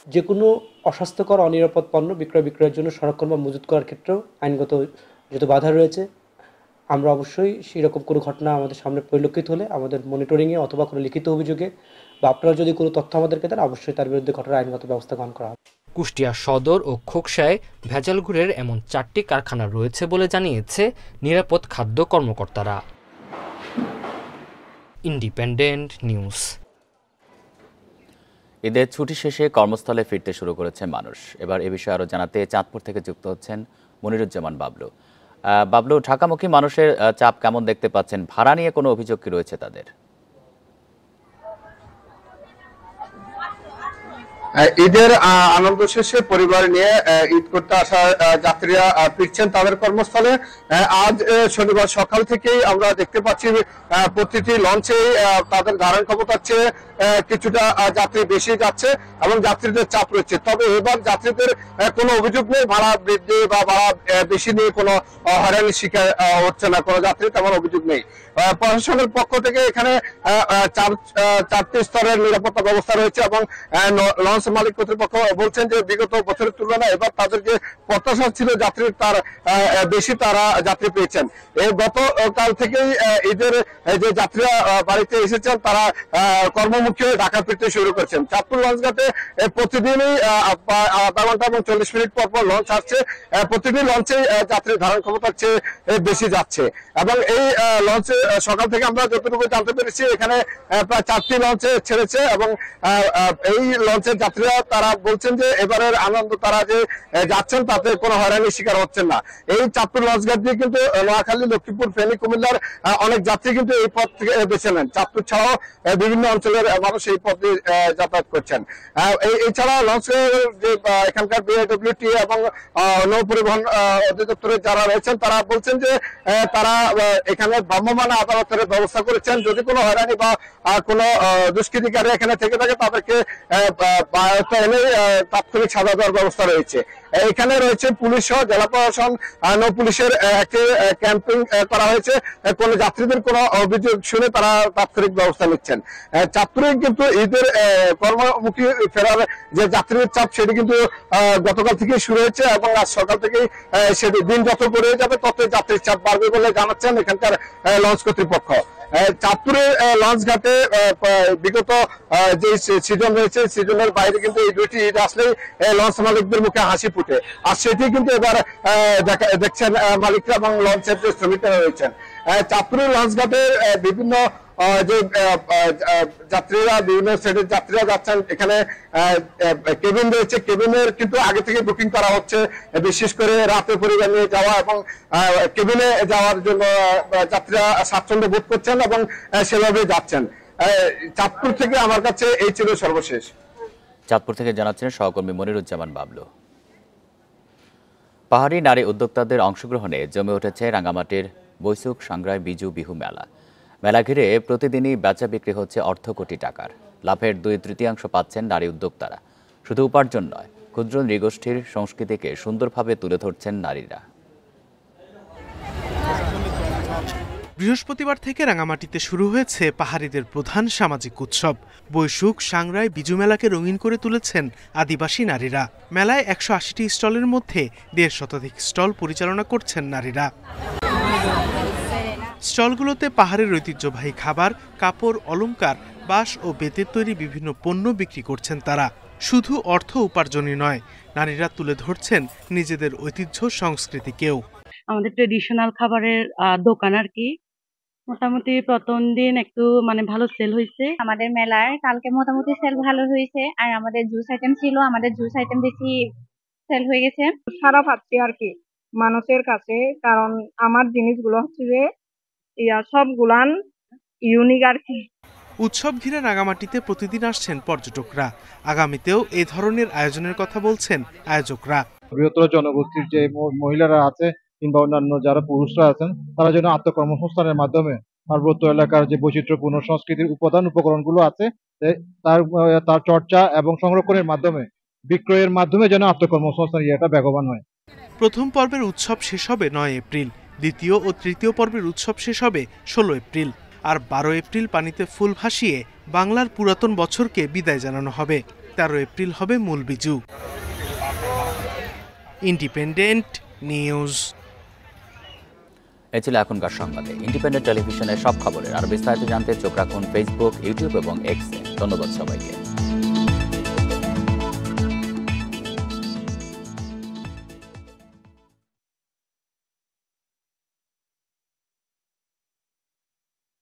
যে কোনো অস্বাস্থ্যকর অনিরাপদ পণ্য বিক্রয়ের জন্য সংরক্ষণ বা মজুত করার ক্ষেত্রেও আইনগত যেহেতু বাধা রয়েছে, আমরা অবশ্যই সেই রকম কোনো ঘটনা আমাদের সামনে পরিলক্ষিত হলে আমাদের মনিটরিংয়ে অথবা কোনো লিখিত অভিযোগে বা আপনারা যদি কোনো তথ্য আমাদেরকে দেন, অবশ্যই তার বিরুদ্ধে কঠোর আইনগত ব্যবস্থা গ্রহণ করা হবে। কুষ্টিয়া সদর ও খোকসায় ভেজাল গুড়ের এমন 4টি কারখানা রয়েছে বলে জানিয়েছে নিরাপদ খাদ্য কর্মকর্তারা। Independent news. ঈদের ছুটি শেষে কর্মস্থলে ফিরতে শুরু করেছে মানুষ। এবার এ বিষয়ে আরও জানাতে চাঁদপুর থেকে যুক্ত হচ্ছেন মনিরুজ্জামান বাবলু। বাবলু, ঢাকামুখী মানুষের চাপ কেমন দেখতে পাচ্ছেন? ভাড়া নিয়ে কোনো অভিযোগ কি রয়েছে তাদের? ঈদের আনন্দ শেষে পরিবার নিয়ে ঈদ করতে আসা যাত্রীরা ফিরছেন তাদের কর্মস্থলে। আজ শনিবার সকাল থেকেই আমরা দেখতে পাচ্ছি প্রতিটি লঞ্চে তাদের ধারণ ক্ষমতার চেয়ে কিছুটা যাত্রী বেশি যাচ্ছে এবং যাত্রীদের চাপ রয়েছে। তবে এবার যাত্রীদের কোনো অভিযোগ নেই, ভাড়া বৃদ্ধি বা ভাড়া বেশি নিয়ে কোনো হয়রানির শিকার হচ্ছে না, কোনো যাত্রী তেমন অভিযোগ নেই। প্রশাসনের পক্ষ থেকে এখানে 4টি স্তরের নিরাপত্তা ব্যবস্থা রয়েছে এবং লঞ্চ মালিক কর্তৃপক্ষ বলছেন যে বিগত বছরের তুলনায় এবার তাদের যে প্রত্যাশা ছিল যাত্রীর, তার বেশি তারা যাত্রী পেয়েছেন। এই গতকাল থেকেই ঈদের যে যাত্রীরা বাড়িতে এসেছেন তারা কর্মমুখী হয়ে ঢাকা ফিরতে শুরু করেছেন। চাঁদপুর লঞ্চঘাটে প্রতিদিনই আধা ঘন্টা এবং 40 মিনিট পর পর লঞ্চ আসছে। প্রতিদিন লঞ্চে যাত্রীর ধারণ ক্ষমতার চেয়ে বেশি যাচ্ছে এবং এই লঞ্চে সকাল থেকে আমরা যতটুকু জানতে পেরেছি এখানে প্রায় 4টি লঞ্চে ছেড়েছে এবং এই লঞ্চের যাত্রীরা তারা বলছেন যে এবারের আনন্দ তারা যে যাচ্ছেন তাতে কোনো হয়রানির শিকার হচ্ছেন না। এই চাঁদপুর লঞ্চঘাট দিয়ে কিন্তু নোয়াখালী, লক্ষ্মীপুর, ফেনী, কুমিল্লার অনেক যাত্রী কিন্তু এই পথ থেকে বেছে নেন। চাঁদপুর ছাড়াও বিভিন্ন অঞ্চলের মানুষ এই পথ দিয়ে যাতায়াত করছেন। এছাড়া লঞ্চের যে এখানকার বিআইডব্লিউটি এবং নৌ পরিবহন অধিদপ্তরের যারা রয়েছেন তারা বলছেন যে তারা এখানে ভ্রাম্যমাণ আদালতের ব্যবস্থা করেছেন। যদি কোনো হয়রানি বা কোনো দুষ্কৃতিকারী এখানে থেকে থাকে তাদেরকে এনে তাৎক্ষণিক সাজা দেওয়ার ব্যবস্থা রয়েছে। এখানে রয়েছে পুলিশ সহ জেলা প্রশাসন, নৌ পুলিশের ক্যাম্পিং করা হয়েছে। কোন যাত্রীদের কোনো অভিযোগ শুনে তারা তাৎক্ষণিক ব্যবস্থা নিচ্ছেন। চাঁদপুরে কিন্তু ঈদের কর্মমুখী ফেরার যে যাত্রীদের চাপ সেটি কিন্তু গতকাল থেকে শুরু হয়েছে এবং আজ সকাল থেকেই সেটি দিন যত করে যাবে তত যাত্রীর চাপ বাড়বে বলে জানাচ্ছেন এখানকার লঞ্চ কর্তৃপক্ষ। চাঁদপুরে লঞ্চ ঘাটে বিগত যে সিজন রয়েছে সিজনের বাইরে কিন্তু এই দুইটি ঈদ আসলেই লঞ্চ মালিকদের মুখে হাসি ফুটে, আর সেটি কিন্তু এবার দেখছেন মালিকরা এবং লঞ্চের যে শ্রমিকরা রয়েছেন। চাঁদপুরের লঞ্চ ঘাটে বিভিন্ন যে যাত্রীরা, বিভিন্ন শ্রেণীর যাত্রীরা যাচ্ছেন। এখানে কেবিন রয়েছে, কেবিনের কিন্তু আগে থেকে বুকিং করা হচ্ছে, বিশেষ করে রাতে পরিবার নিয়ে যাওয়া এবং কেবিনে যাওয়ার জন্য যাত্রীরা স্বাচ্ছন্দ্য বোধ করছেন এবং সেভাবে যাচ্ছেন। চাঁদপুর থেকে আমার কাছে এই ছিল সর্বশেষ। চাঁদপুর থেকে জানাচ্ছেন সহকর্মী মনিরুজ্জামান বাবলু। পাহাড়ি নারী উদ্যোক্তাদের অংশগ্রহণে জমে উঠেছে রাঙামাটির বৈশুক সাংগ্রাই বিজু বিহু মেলা। মেলা ঘিরে প্রতিদিনই বেচা বিক্রি হচ্ছে অর্ধ কোটি টাকার। লাভের 2/3 পাচ্ছেন নারী উদ্যোক্তারা। শুধু উপার্জন নয়, ক্ষুদ্র নৃগোষ্ঠীর সংস্কৃতিকে সুন্দরভাবে তুলে ধরছেন নারীরা। বৃহস্পতিবার থেকে রাঙামাটিতে শুরু হয়েছে পাহাড়িদের প্রধান সামাজিক উৎসব বৈশুক সাংগ্রাই বিজু মেলাকে রঙিন করে তুলেছেন আদিবাসী নারীরা। মেলায় 180টি স্টলের মধ্যে 1.5 শতাধিক স্টল পরিচালনা করছেন নারীরা। স্টলগুলোতে পাহাড়ের ঐতিহ্যবাহী খাবার, কাপড়, অলংকার, বাঁশ ও বেতের তৈরি বিভিন্ন পণ্য বিক্রি করছেন তারা। শুধু অর্থ উপার্জনই নয়, নারীরা তুলে ধরছেন নিজেদের ঐতিহ্য সংস্কৃতিকেও। আমাদের ট্রেডিশনাল খাবারের দোকান আর কি, মোটামুটি প্রথম দিন একটু ভালো সেল হয়েছে। আমাদের মেলায় কালকে মোটামুটি সেল ভালো হয়েছে, আর আমাদের জুস আইটেম ছিল, আমাদের জুস আইটেম বেশি সেল হয়ে গেছে। সারা পাচ্ছি আর কি মানুষের কাছে, কারণ আমার জিনিসগুলো হচ্ছে যে সবগুলান ইউনিক আর কি। উৎসব ঘিরে রাঙামাটিতে প্রতিদিন আসছেন পর্যটকরা। আগামীতেও এই ধরনের আয়োজনের কথা বলছেন আয়োজকরা। বৃহত্তর জনগোষ্ঠীর যে মহিলারা আছে কিংবা অন্যান্য যারা পুরুষরা আছেন, তারা যেন আত্মকর্মসংস্থানের মাধ্যমে পার্বত্য এলাকার যে বৈচিত্র্যপূর্ণ সংস্কৃতির উপাদান উপকরণগুলো আছে তার চর্চা এবং সংরক্ষণের মাধ্যমে, বিক্রয়ের মাধ্যমে যেন আত্মকর্মসংস্থান এটা বেগবান হয়। প্রথম পর্বের উৎসব শেষ হবে 9 এপ্রিল, দ্বিতীয় ও তৃতীয় পর্বের উৎসব শেষ হবে 16 এপ্রিল, আর 12 এপ্রিল পানিতে ফুল ভাসিয়ে বাংলার পুরাতন বছরকে বিদায় জানানো হবে। 13 এপ্রিল হবে মূল বিজু। Independent news. এই ছিল এখনকার সংবাদে। ইন্ডিপেন্ডেন্ট টেলিভিশনের সব খবরের আরো বিস্তারিত জানতে চোখ রাখুন ফেসবুক, ইউটিউব এবং এক্সে। ধন্যবাদ সবাইকে।